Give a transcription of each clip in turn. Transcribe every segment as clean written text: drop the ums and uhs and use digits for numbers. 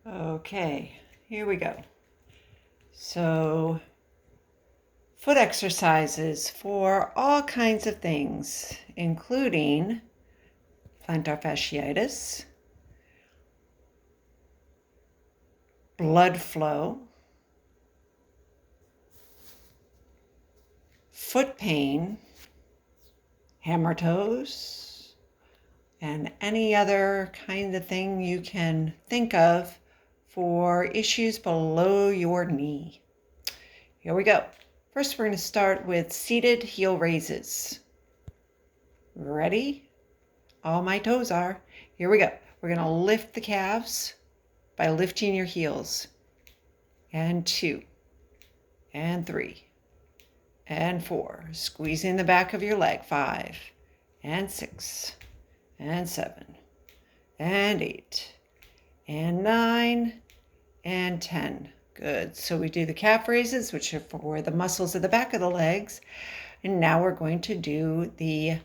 Okay, here we go. So, foot exercises for all kinds of things, including plantar fasciitis, blood flow, foot pain, hammer toes, and any other kind of thing you can think of for issues below your knee. Here we go. First, we're going to start with seated heel raises. Ready? All my toes are. Here we go. We're going to lift the calves by lifting your heels. And 2, and 3, and 4. Squeezing the back of your leg. 5, and 6, and 7, and 8, and 9, and 10. Good. So we do the calf raises, which are for the muscles of the back of the legs. And now we're going to do the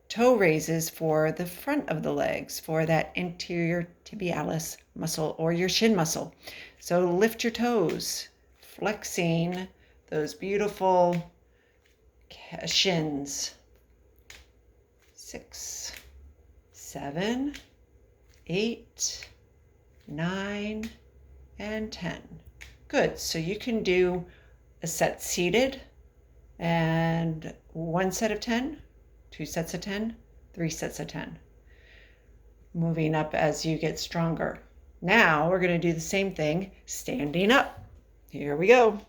toe raises for the front of the legs, for that anterior tibialis muscle or your shin muscle. So lift your toes, flexing those beautiful shins. 6, 7, 8, 9, and 10. Good. So you can do a set seated and 1 set of 10, 2 sets of 10, 3 sets of 10. Moving up as you get stronger. Now we're going to do the same thing standing up. Here we go.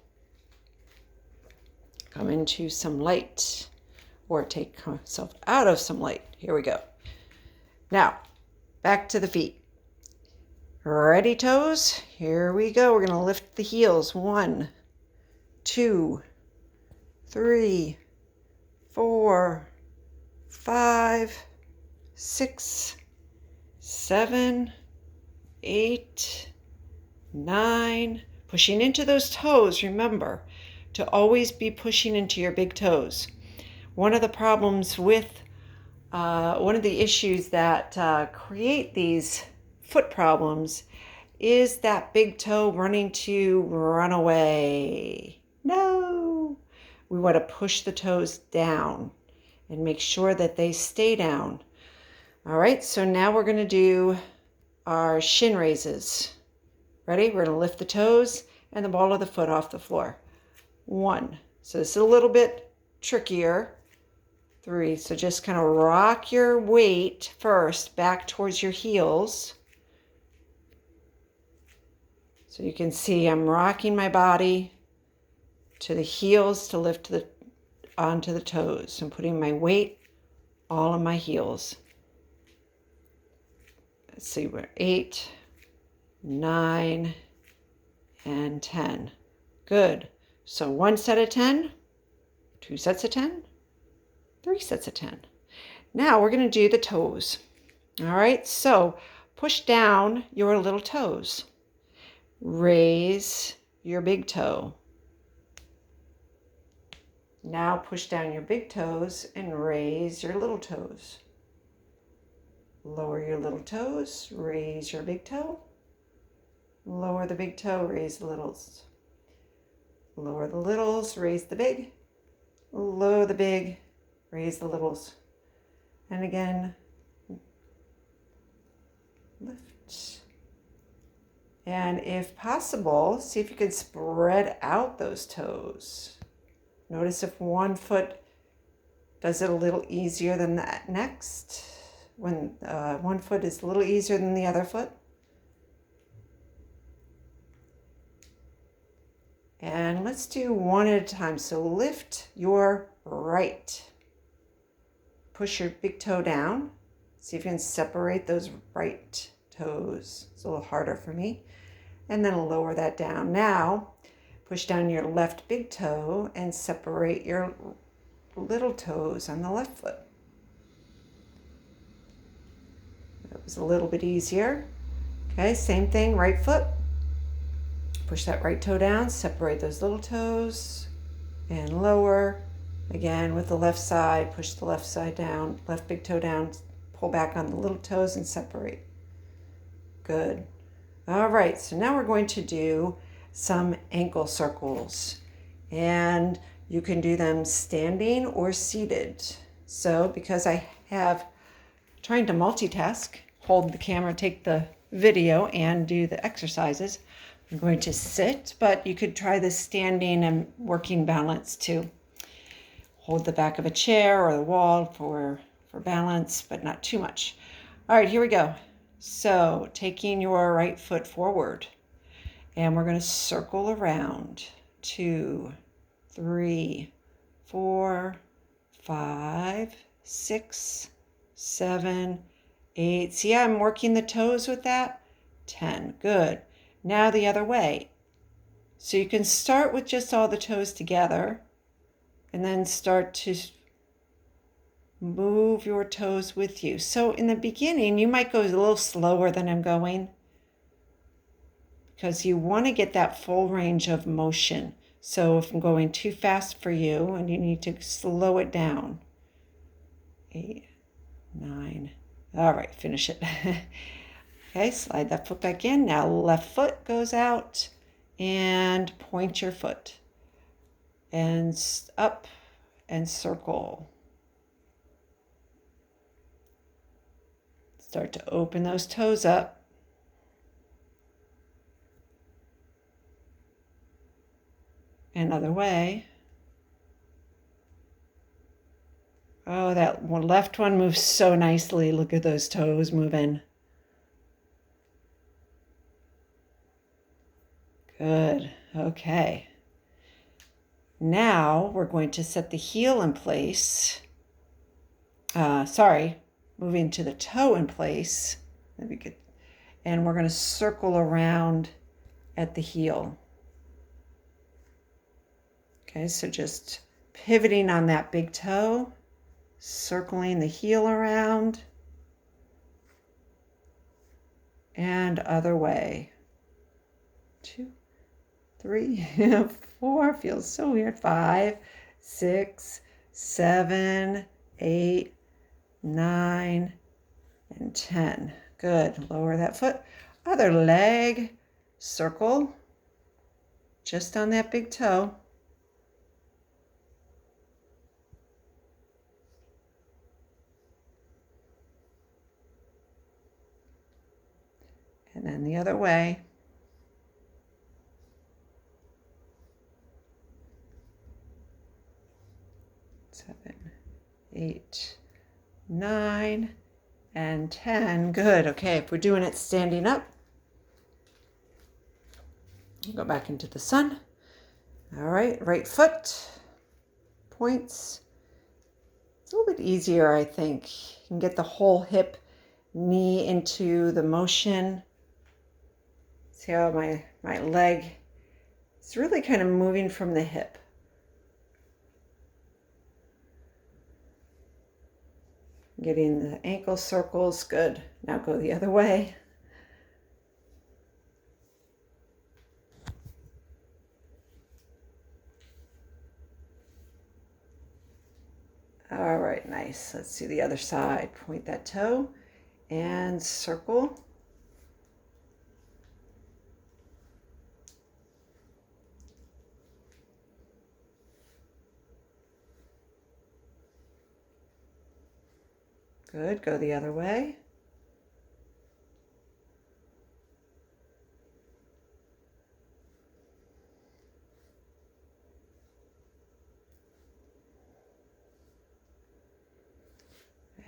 Come into some light or take yourself out of some light. Here we go. Now, back to the feet. Ready, toes? Here we go. We're going to lift the heels. 1, 2, 3, 4, 5, 6, 7, 8, 9. Pushing into those toes. Remember to always be pushing into your big toes. One of the problems with, one of the issues that create these foot problems is that big toe running to run away. No! We want to push the toes down and make sure that they stay down. All right, so now we're going to do our shin raises. Ready? We're going to lift the toes and the ball of the foot off the floor. 1. So this is a little bit trickier. 3. So just kind of rock your weight first back towards your heels. So you can see I'm rocking my body to the heels to lift onto the toes. I'm putting my weight all on my heels. Let's see, we're 8, 9, and 10. Good. So 1 set of 10, 2 sets of 10, 3 sets of 10. Now we're going to do the toes. All right, so push down your little toes. Raise your big toe. Now push down your big toes and raise your little toes. Lower your little toes, raise your big toe. Lower the big toe, raise the littles. Lower the littles, raise the big. Lower the big, raise the littles. And again, lift. And if possible, see if you can spread out those toes. Notice if one foot does it a little easier than the next. When one foot is a little easier than the other foot. And let's do one at a time. So lift your right. Push your big toe down. See if you can separate those right toes. It's a little harder for me. And then lower that down. Now, push down your left big toe and separate your little toes on the left foot. That was a little bit easier. Okay, same thing, right foot. Push that right toe down, separate those little toes, and lower. Again, with the left side, push the left side down, left big toe down, pull back on the little toes and separate. Good. All right, so now we're going to do some ankle circles, and you can do them standing or seated. So because I have trying to multitask, hold the camera, take the video, and do the exercises, I'm going to sit, but you could try this standing and working balance too. Hold the back of a chair or the wall for balance, but not too much. All right, here we go. So taking your right foot forward, and we're going to circle around. 2, 3, 4, 5, 6, 7, 8. See, I'm working the toes with that. 10. Good. Now the other way. So you can start with just all the toes together and then start to move your toes with you. So in the beginning, you might go a little slower than I'm going because you want to get that full range of motion. So if I'm going too fast for you, and you need to slow it down. 8, 9. All right, finish it. Okay, slide that foot back in. Now left foot goes out and point your foot and up and circle. Start to open those toes up. Another way. Oh, that one left one moves so nicely. Look at those toes moving. Good. Okay. Now we're going to set the heel in place. Moving to the toe in place. That'd be good. And we're going to circle around at the heel. Okay, so just pivoting on that big toe, circling the heel around, and other way. 2, 3, 4, feels so weird. 5, 6, 7, 8, 9, and 10. Good. Lower that foot. Other leg, circle, just on that big toe. And then the other way. 7, 8, 9, and 10. Good. Okay, if we're doing it standing up, go back into the sun. All right, right foot points. It's a little bit easier, I think. You can get the whole hip, knee into the motion. See how my leg is really kind of moving from the hip. Getting the ankle circles, good. Now go the other way. All right, nice. Let's do the other side. Point that toe and circle. Good, go the other way.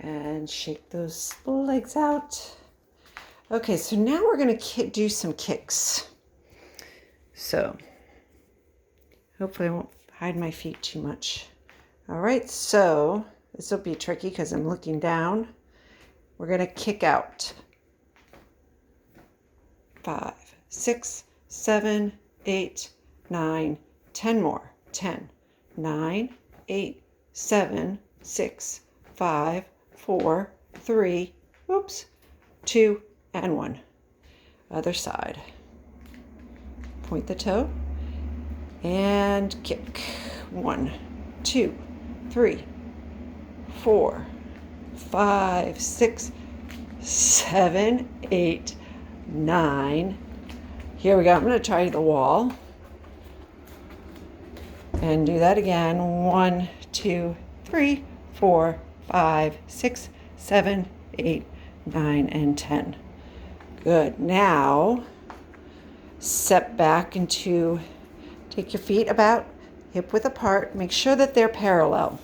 And shake those legs out. Okay, so now we're going to do some kicks. So hopefully I won't hide my feet too much. All right, so this will be tricky because I'm looking down. We're going to kick out. 5, 6, 7, 8, 9, 10 more. 10, 9, 8, 7, 6, 5, 4, 3, 2, and 1. Other side. Point the toe and kick. 1, 2, 3, 4, 5, 6, 7, 8, 9, Here we go. I'm going to try the wall. And do that again. 1, 2, 3, 4, 5, 6, 7, 8, 9, and 10. Good. Now, step back into, take your feet about hip width apart. Make sure that they're parallel.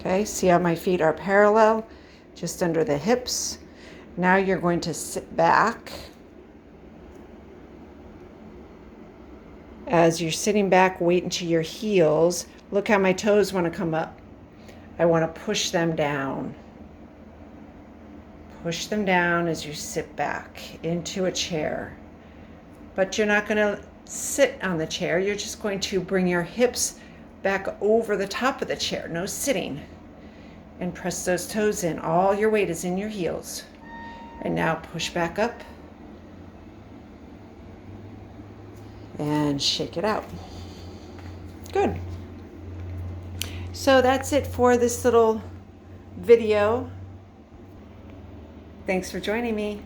Okay, see how my feet are parallel, just under the hips. Now you're going to sit back. As you're sitting back, wait until your heels. Look how my toes want to come up. I want to push them down. Push them down as you sit back into a chair. But you're not going to sit on the chair. You're just going to bring your hips back over the top of the chair. No sitting. And press those toes in. All your weight is in your heels. And now push back up. And shake it out. Good. So that's it for this little video. Thanks for joining me.